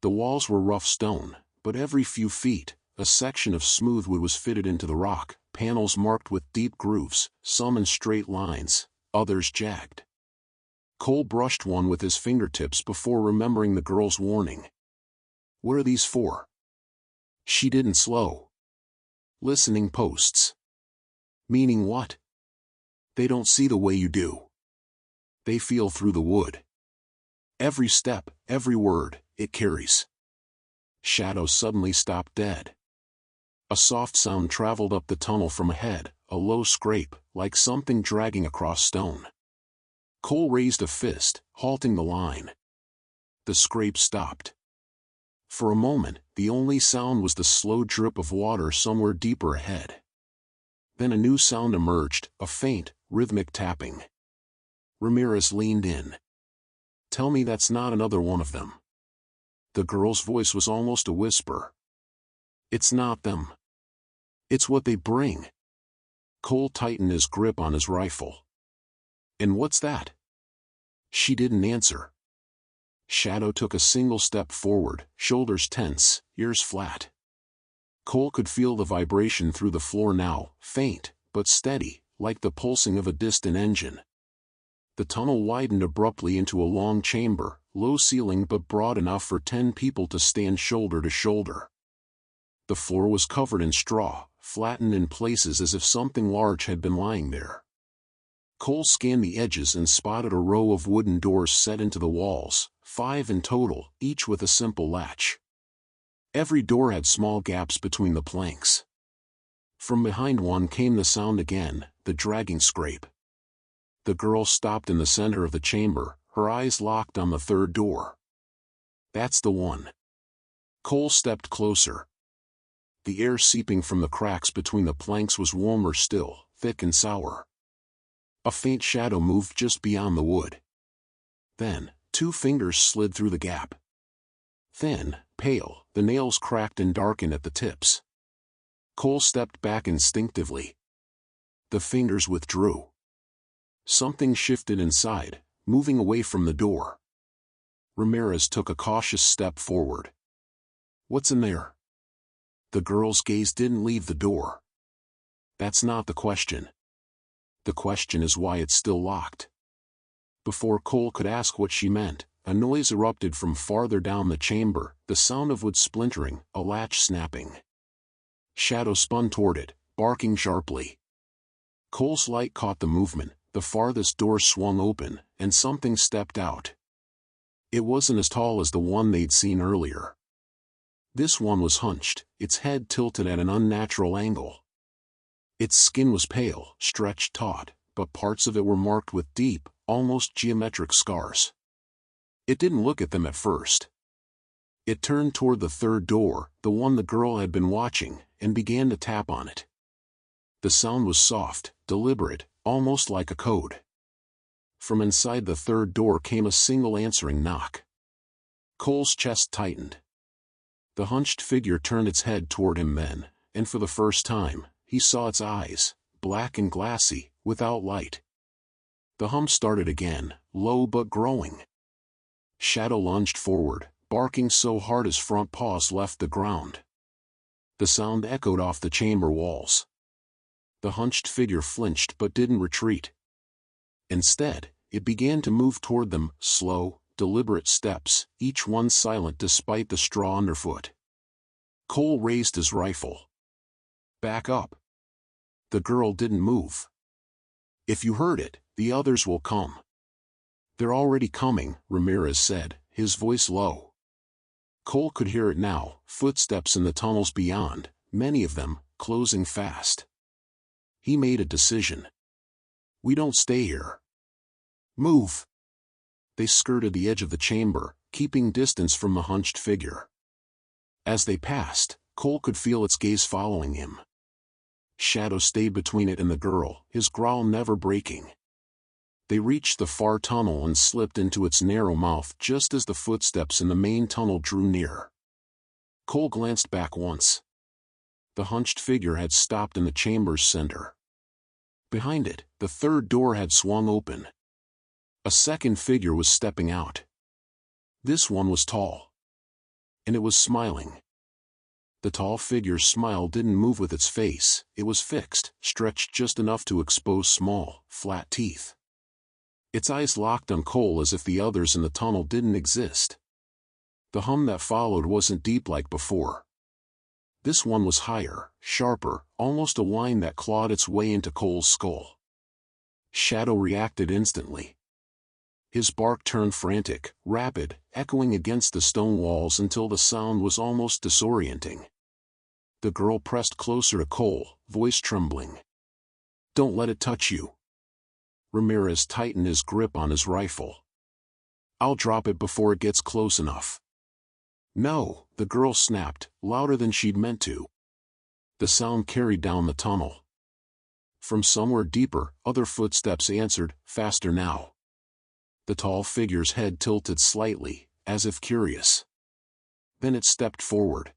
The walls were rough stone, but every few feet, a section of smooth wood was fitted into the rock, panels marked with deep grooves, some in straight lines, others jagged. Cole brushed one with his fingertips before remembering the girl's warning. What are these for? She didn't slow. Listening posts. Meaning what? They don't see the way you do. They feel through the wood. Every step, every word, it carries. Shadow suddenly stopped dead. A soft sound traveled up the tunnel from ahead, a low scrape, like something dragging across stone. Cole raised a fist, halting the line. The scrape stopped. For a moment, the only sound was the slow drip of water somewhere deeper ahead. Then a new sound emerged, a faint, rhythmic tapping. Ramirez leaned in. Tell me that's not another one of them. The girl's voice was almost a whisper. It's not them. It's what they bring. Cole tightened his grip on his rifle. And what's that? She didn't answer. Shadow took a single step forward, shoulders tense, ears flat. Cole could feel the vibration through the floor now, faint, but steady, like the pulsing of a distant engine. The tunnel widened abruptly into a long chamber, low ceiling but broad enough for 10 people to stand shoulder to shoulder. The floor was covered in straw, flattened in places as if something large had been lying there. Cole scanned the edges and spotted a row of wooden doors set into the walls, 5 in total, each with a simple latch. Every door had small gaps between the planks. From behind one came the sound again, the dragging scrape. The girl stopped in the center of the chamber, her eyes locked on the third door. That's the one. Cole stepped closer. The air seeping from the cracks between the planks was warmer still, thick and sour. A faint shadow moved just beyond the wood. Then, 2 fingers slid through the gap. Thin, pale, the nails cracked and darkened at the tips. Cole stepped back instinctively. The fingers withdrew. Something shifted inside, moving away from the door. Ramirez took a cautious step forward. "What's in there?" The girl's gaze didn't leave the door. "That's not the question. The question is why it's still locked." Before Cole could ask what she meant, a noise erupted from farther down the chamber, the sound of wood splintering, a latch snapping. Shadow spun toward it, barking sharply. Cole's light caught the movement, the farthest door swung open, and something stepped out. It wasn't as tall as the one they'd seen earlier. This one was hunched, its head tilted at an unnatural angle. Its skin was pale, stretched taut, but parts of it were marked with deep, almost geometric scars. It didn't look at them at first. It turned toward the third door, the one the girl had been watching, and began to tap on it. The sound was soft, deliberate, almost like a code. From inside the third door came a single answering knock. Cole's chest tightened. The hunched figure turned its head toward him then, and for the first time, he saw its eyes, black and glassy, without light. The hum started again, low but growing. Shadow lunged forward, barking so hard his front paws left the ground. The sound echoed off the chamber walls. The hunched figure flinched but didn't retreat. Instead, it began to move toward them, slow, deliberate steps, each one silent despite the straw underfoot. Cole raised his rifle. "Back up." The girl didn't move. "If you heard it, the others will come." "They're already coming," Ramirez said, his voice low. Cole could hear it now, footsteps in the tunnels beyond, many of them, closing fast. He made a decision. "We don't stay here. Move." They skirted the edge of the chamber, keeping distance from the hunched figure. As they passed, Cole could feel its gaze following him. Shadow stayed between it and the girl, his growl never breaking. They reached the far tunnel and slipped into its narrow mouth just as the footsteps in the main tunnel drew near. Cole glanced back once. The hunched figure had stopped in the chamber's center. Behind it, the third door had swung open. A second figure was stepping out. This one was tall. And it was smiling. The tall figure's smile didn't move with its face, it was fixed, stretched just enough to expose small, flat teeth. Its eyes locked on Cole as if the others in the tunnel didn't exist. The hum that followed wasn't deep like before. This one was higher, sharper, almost a whine that clawed its way into Cole's skull. Shadow reacted instantly. His bark turned frantic, rapid, echoing against the stone walls until the sound was almost disorienting. The girl pressed closer to Cole, voice trembling. "Don't let it touch you." Ramirez tightened his grip on his rifle. "I'll drop it before it gets close enough." "No," the girl snapped, louder than she'd meant to. The sound carried down the tunnel. From somewhere deeper, other footsteps answered, faster now. The tall figure's head tilted slightly, as if curious. Then it stepped forward.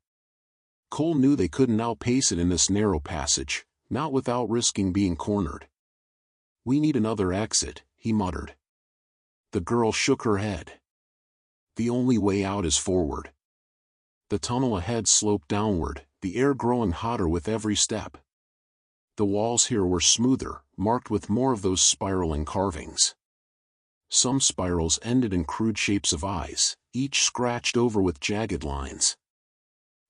Cole knew they couldn't outpace it in this narrow passage, not without risking being cornered. "We need another exit," he muttered. The girl shook her head. "The only way out is forward." The tunnel ahead sloped downward, the air growing hotter with every step. The walls here were smoother, marked with more of those spiraling carvings. Some spirals ended in crude shapes of eyes, each scratched over with jagged lines.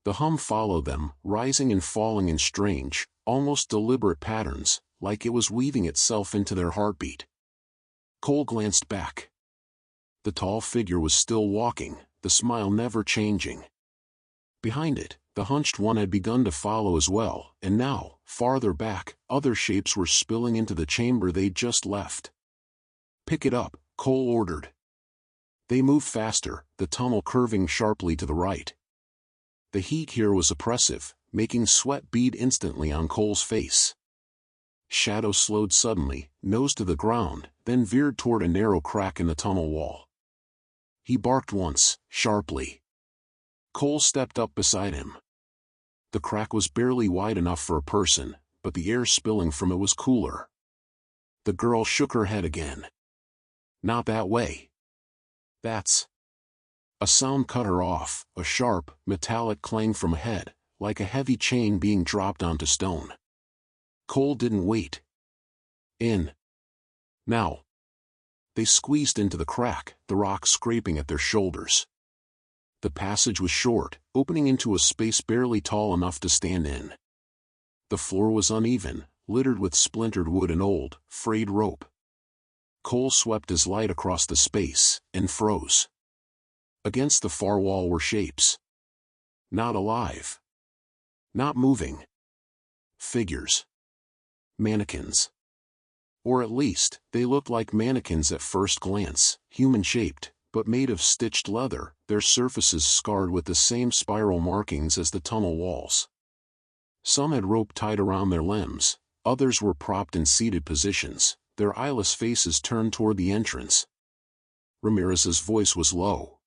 The hum followed them, rising and falling in strange, almost deliberate patterns, like it was weaving itself into their heartbeat. Cole glanced back. The tall figure was still walking, the smile never changing. Behind it, the hunched one had begun to follow as well, and now, farther back, other shapes were spilling into the chamber they'd just left. "Pick it up," Cole ordered. They moved faster, the tunnel curving sharply to the right. The heat here was oppressive, making sweat bead instantly on Cole's face. Shadow slowed suddenly, nose to the ground, then veered toward a narrow crack in the tunnel wall. He barked once, sharply. Cole stepped up beside him. The crack was barely wide enough for a person, but the air spilling from it was cooler. The girl shook her head again. Not that way. That's... A sound cut her off, a sharp, metallic clang from ahead, like a heavy chain being dropped onto stone. Cole didn't wait. In. Now. They squeezed into the crack, the rock scraping at their shoulders. The passage was short, opening into a space barely tall enough to stand in. The floor was uneven, littered with splintered wood and old, frayed rope. Cole swept his light across the space, and froze. Against the far wall were shapes. Not alive. Not moving. Figures. Mannequins. Or at least, they looked like mannequins at first glance, human-shaped, but made of stitched leather, their surfaces scarred with the same spiral markings as the tunnel walls. Some had rope tied around their limbs, others were propped in seated positions, their eyeless faces turned toward the entrance. Ramirez's voice was low.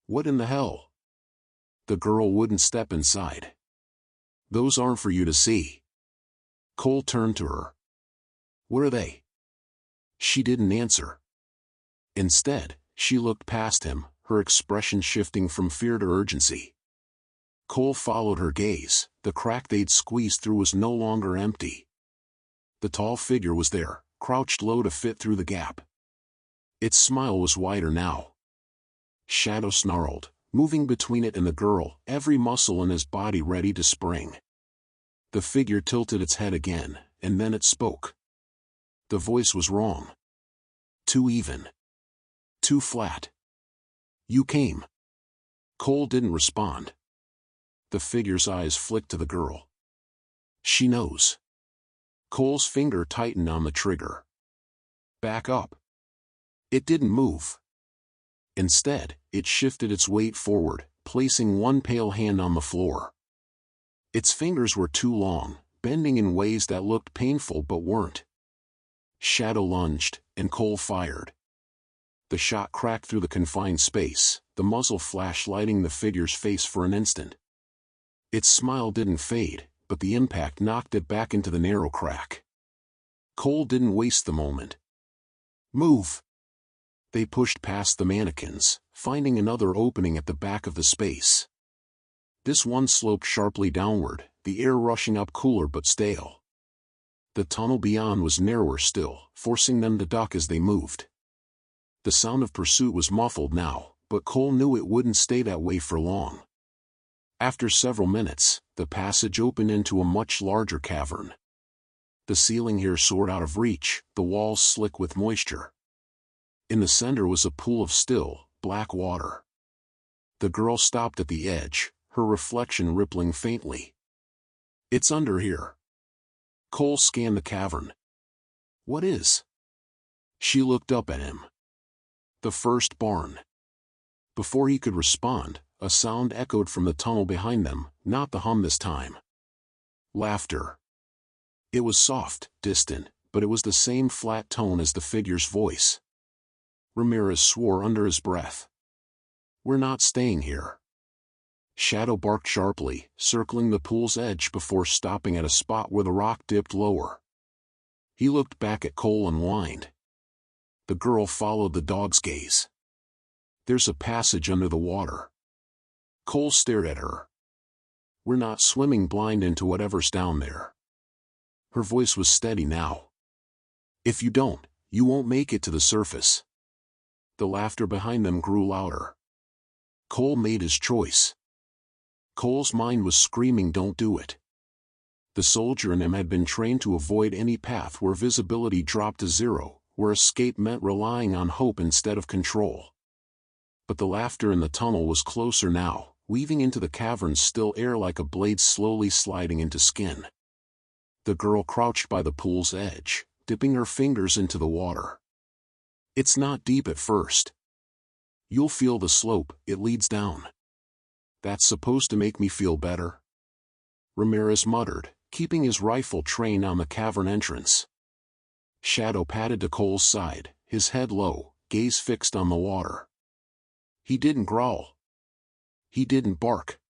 "What in the hell?" The girl wouldn't step inside. "Those aren't for you to see." Cole turned to her. "What are they?" She didn't answer. Instead, she looked past him, her expression shifting from fear to urgency. Cole followed her gaze. The crack they'd squeezed through was no longer empty. The tall figure was there, crouched low to fit through the gap. Its smile was wider now. Shadow snarled, moving between it and the girl, every muscle in his body ready to spring. The figure tilted its head again, and then it spoke. The voice was wrong. Too even. Too flat. "You came." Cole didn't respond. The figure's eyes flicked to the girl. "She knows." Cole's finger tightened on the trigger. "Back up." It didn't move. Instead, it shifted its weight forward, placing one pale hand on the floor. Its fingers were too long, bending in ways that looked painful but weren't. Shadow lunged, and Cole fired. The shot cracked through the confined space, the muzzle flash lighting the figure's face for an instant. Its smile didn't fade, but the impact knocked it back into the narrow crack. Cole didn't waste the moment. "Move!" They pushed past the mannequins, finding another opening at the back of the space. This one sloped sharply downward, the air rushing up cooler but stale. The tunnel beyond was narrower still, forcing them to duck as they moved. The sound of pursuit was muffled now, but Cole knew it wouldn't stay that way for long. After several minutes, the passage opened into a much larger cavern. The ceiling here soared out of reach, the walls slick with moisture. In the center was a pool of still, black water. The girl stopped at the edge, her reflection rippling faintly. "It's under here." Cole scanned the cavern. "What is?" She looked up at him. "The first barn." Before he could respond, a sound echoed from the tunnel behind them, not the hum this time. Laughter. It was soft, distant, but it was the same flat tone as the figure's voice. Ramirez swore under his breath. "We're not staying here." Shadow barked sharply, circling the pool's edge before stopping at a spot where the rock dipped lower. He looked back at Cole and whined. The girl followed the dog's gaze. "There's a passage under the water." Cole stared at her. "We're not swimming blind into whatever's down there." Her voice was steady now. "If you don't, you won't make it to the surface." The laughter behind them grew louder. Cole made his choice. Cole's mind was screaming, "Don't do it." The soldier in him had been trained to avoid any path where visibility dropped to zero, where escape meant relying on hope instead of control. But the laughter in the tunnel was closer now, weaving into the cavern's still air like a blade slowly sliding into skin. The girl crouched by the pool's edge, dipping her fingers into the water. "It's not deep at first. You'll feel the slope, it leads down." "That's supposed to make me feel better," Ramirez muttered, keeping his rifle trained on the cavern entrance. Shadow padded to Cole's side, his head low, gaze fixed on the water. He didn't growl. He didn't bark.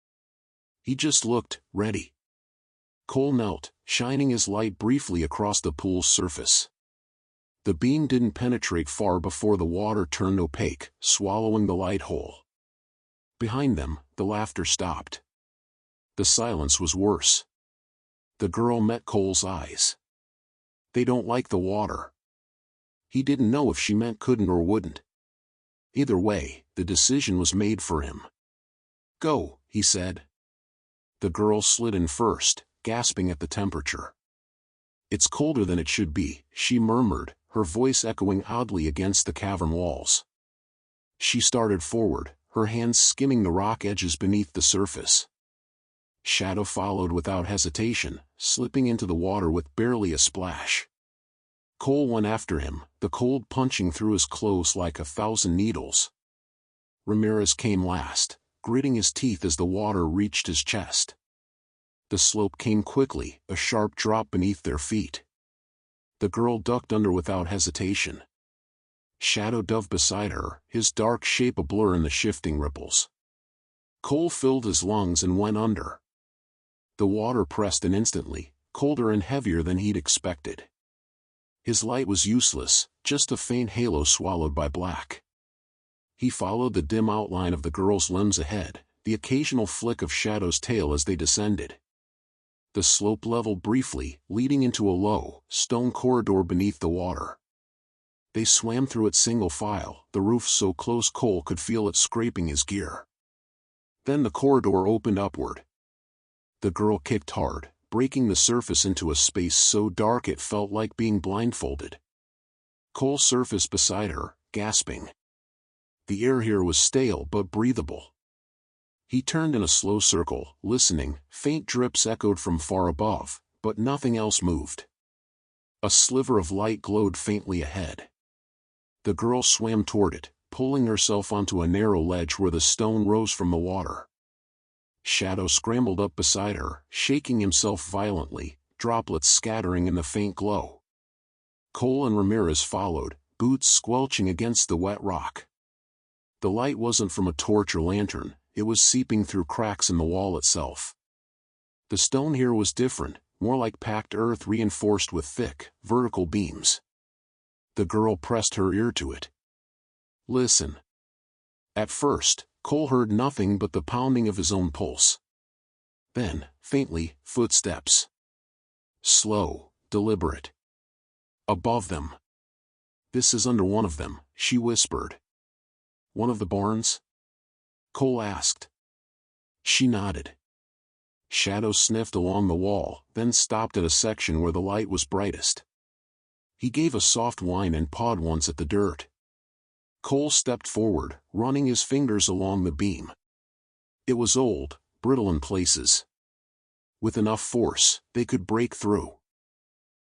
He just looked, ready. Cole knelt, shining his light briefly across the pool's surface. The beam didn't penetrate far before the water turned opaque, swallowing the light whole. Behind them, the laughter stopped. The silence was worse. The girl met Cole's eyes. They don't like the water. He didn't know if she meant couldn't or wouldn't. Either way, the decision was made for him. Go, he said. The girl slid in first, gasping at the temperature. It's colder than it should be, she murmured, her voice echoing oddly against the cavern walls. She started forward, her hands skimming the rock edges beneath the surface. Shadow followed without hesitation, slipping into the water with barely a splash. Cole went after him, the cold punching through his clothes like 1,000 needles. Ramirez came last, gritting his teeth as the water reached his chest. The slope came quickly, a sharp drop beneath their feet. The girl ducked under without hesitation. Shadow dove beside her, his dark shape a blur in the shifting ripples. Cole filled his lungs and went under. The water pressed in instantly, colder and heavier than he'd expected. His light was useless, just a faint halo swallowed by black. He followed the dim outline of the girl's limbs ahead, the occasional flick of Shadow's tail as they descended. The slope leveled briefly, leading into a low, stone corridor beneath the water. They swam through it single file, the roof so close Cole could feel it scraping his gear. Then the corridor opened upward. The girl kicked hard, breaking the surface into a space so dark it felt like being blindfolded. Cole surfaced beside her, gasping. The air here was stale but breathable. He turned in a slow circle, listening. Faint drips echoed from far above, but nothing else moved. A sliver of light glowed faintly ahead. The girl swam toward it, pulling herself onto a narrow ledge where the stone rose from the water. Shadow scrambled up beside her, shaking himself violently, droplets scattering in the faint glow. Cole and Ramirez followed, boots squelching against the wet rock. The light wasn't from a torch or lantern, it was seeping through cracks in the wall itself. The stone here was different, more like packed earth reinforced with thick, vertical beams. The girl pressed her ear to it. Listen. At first, Cole heard nothing but the pounding of his own pulse. Then, faintly, footsteps. Slow, deliberate. Above them. This is under one of them, she whispered. One of the barns? Cole asked. She nodded. Shadow sniffed along the wall, then stopped at a section where the light was brightest. He gave a soft whine and pawed once at the dirt. Cole stepped forward, running his fingers along the beam. It was old, brittle in places. With enough force, they could break through.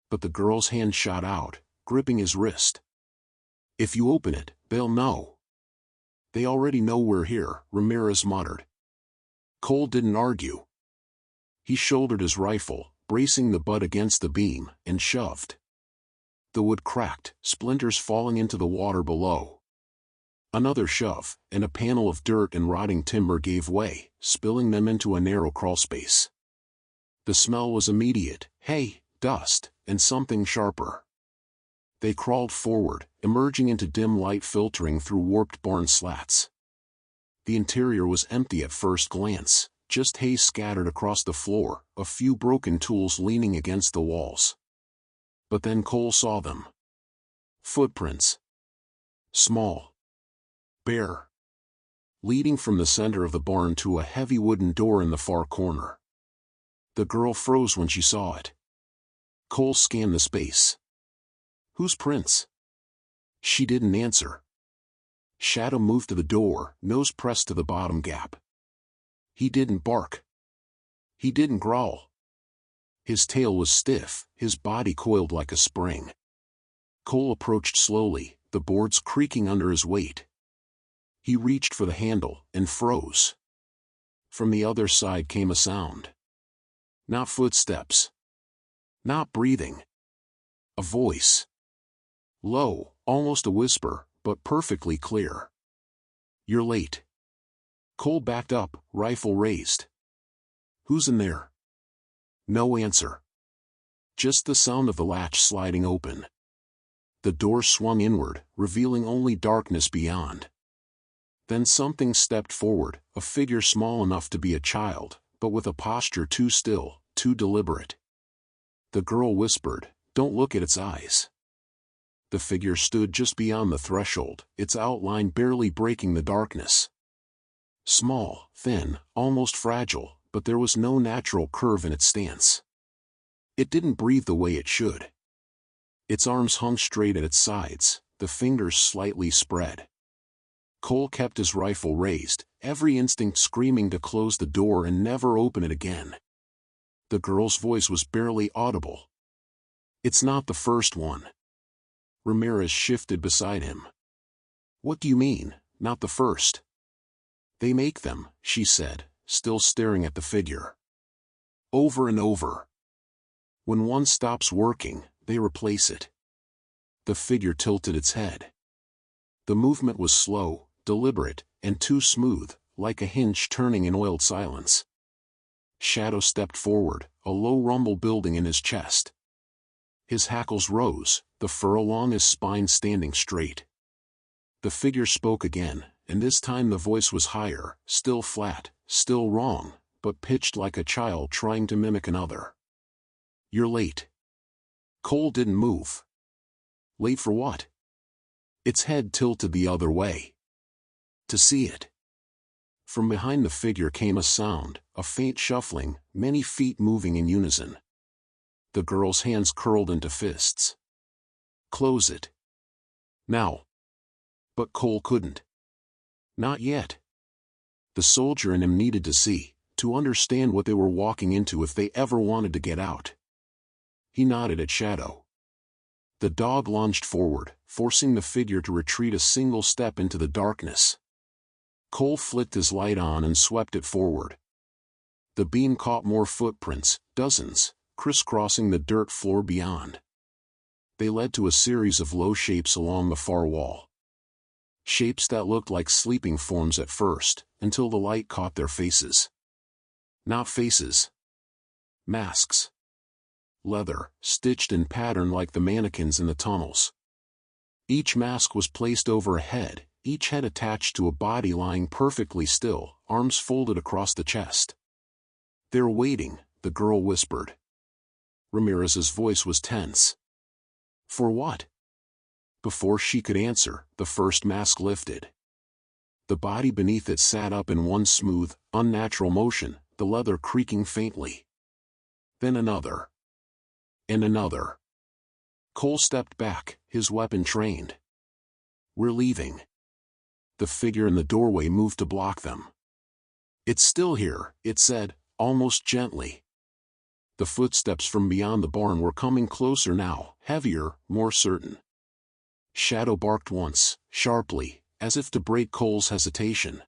But the girl's hand shot out, gripping his wrist. If you open it, they'll know. They already know we're here, Ramirez muttered. Cole didn't argue. He shouldered his rifle, bracing the butt against the beam, and shoved. The wood cracked, splinters falling into the water below. Another shove, and a panel of dirt and rotting timber gave way, spilling them into a narrow crawlspace. The smell was immediate: hay, dust, and something sharper. They crawled forward, emerging into dim light filtering through warped barn slats. The interior was empty at first glance, just hay scattered across the floor, a few broken tools leaning against the walls. But then Cole saw them. Footprints. Small. Bare. Leading from the center of the barn to a heavy wooden door in the far corner. The girl froze when she saw it. Cole scanned the space. Whose prints? She didn't answer. Shadow moved to the door, nose pressed to the bottom gap. He didn't bark. He didn't growl. His tail was stiff, his body coiled like a spring. Cole approached slowly, the boards creaking under his weight. He reached for the handle, and froze. From the other side came a sound. Not footsteps. Not breathing. A voice. Low, almost a whisper, but perfectly clear. You're late. Cole backed up, rifle raised. Who's in there? No answer. Just the sound of the latch sliding open. The door swung inward, revealing only darkness beyond. Then something stepped forward, a figure small enough to be a child, but with a posture too still, too deliberate. The girl whispered, "Don't look at its eyes." The figure stood just beyond the threshold, its outline barely breaking the darkness. Small, thin, almost fragile, but there was no natural curve in its stance. It didn't breathe the way it should. Its arms hung straight at its sides, the fingers slightly spread. Cole kept his rifle raised, every instinct screaming to close the door and never open it again. The girl's voice was barely audible. "It's not the first one." Ramirez shifted beside him. "What do you mean, not the first?" "They make them," she said, still staring at the figure. "Over and over. When one stops working, they replace it." The figure tilted its head. The movement was slow, deliberate, and too smooth, like a hinge turning in oiled silence. Shadow stepped forward, a low rumble building in his chest. His hackles rose, the fur along his spine standing straight. The figure spoke again, and this time the voice was higher, still flat, still wrong, but pitched like a child trying to mimic another. "You're late." Cole didn't move. "Late for what?" Its head tilted the other way. "To see it." From behind the figure came a sound, a faint shuffling, many feet moving in unison. The girl's hands curled into fists. "Close it. Now." But Cole couldn't. Not yet. The soldier in him needed to see, to understand what they were walking into if they ever wanted to get out. He nodded at Shadow. The dog lunged forward, forcing the figure to retreat a single step into the darkness. Cole flicked his light on and swept it forward. The beam caught more footprints, dozens, crisscrossing the dirt floor beyond. They led to a series of low shapes along the far wall. Shapes that looked like sleeping forms at first, until the light caught their faces. Not faces. Masks. Leather, stitched in pattern like the mannequins in the tunnels. Each mask was placed over a head, each head attached to a body lying perfectly still, arms folded across the chest. "They're waiting," the girl whispered. Ramirez's voice was tense. "For what?" Before she could answer, the first mask lifted. The body beneath it sat up in one smooth, unnatural motion, the leather creaking faintly. Then another. And another. Cole stepped back, his weapon trained. "We're leaving." The figure in the doorway moved to block them. "It's still here," it said, almost gently. The footsteps from beyond the barn were coming closer now, heavier, more certain. Shadow barked once, sharply, as if to break Cole's hesitation.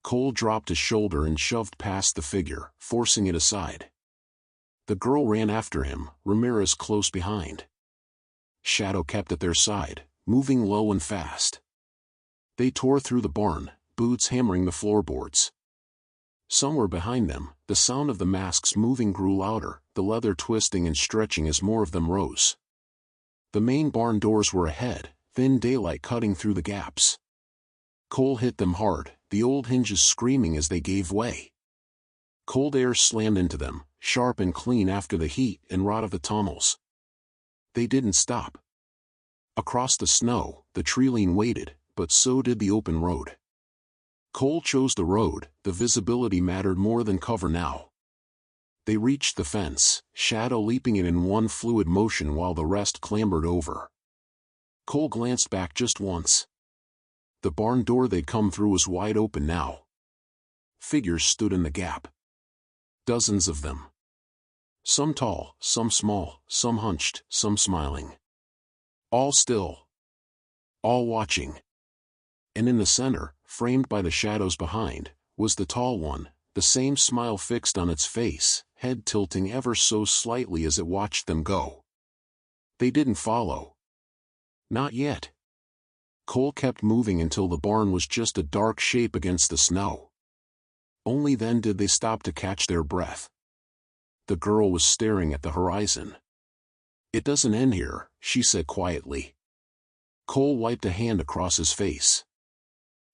Cole dropped his shoulder and shoved past the figure, forcing it aside. The girl ran after him, Ramirez close behind. Shadow kept at their side, moving low and fast. They tore through the barn, boots hammering the floorboards. Somewhere behind them, the sound of the masks moving grew louder, the leather twisting and stretching as more of them rose. The main barn doors were ahead, thin daylight cutting through the gaps. Cole hit them hard, the old hinges screaming as they gave way. Cold air slammed into them, sharp and clean after the heat and rot of the tunnels. They didn't stop. Across the snow, the tree-line waited, but so did the open road. Cole chose the road, the visibility mattered more than cover now. They reached the fence, Shadow leaping it in one fluid motion while the rest clambered over. Cole glanced back just once. The barn door they'd come through was wide open now. Figures stood in the gap. Dozens of them. Some tall, some small, some hunched, some smiling. All still. All watching. And in the center, framed by the shadows behind, was the tall one, the same smile fixed on its face, head tilting ever so slightly as it watched them go. They didn't follow. Not yet. Cole kept moving until the barn was just a dark shape against the snow. Only then did they stop to catch their breath. The girl was staring at the horizon. "It doesn't end here," she said quietly. Cole wiped a hand across his face.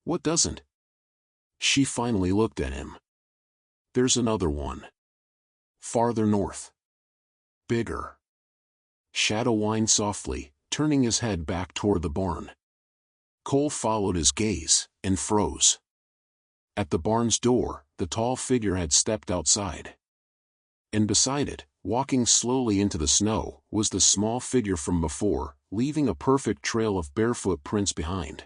What doesn't? She finally looked at him. There's another one. Farther north. Bigger. Shadow whined softly, turning his head back toward the barn. Cole followed his gaze, and froze. At the barn's door, the tall figure had stepped outside. And beside it, walking slowly into the snow, was the small figure from before, leaving a perfect trail of barefoot prints behind.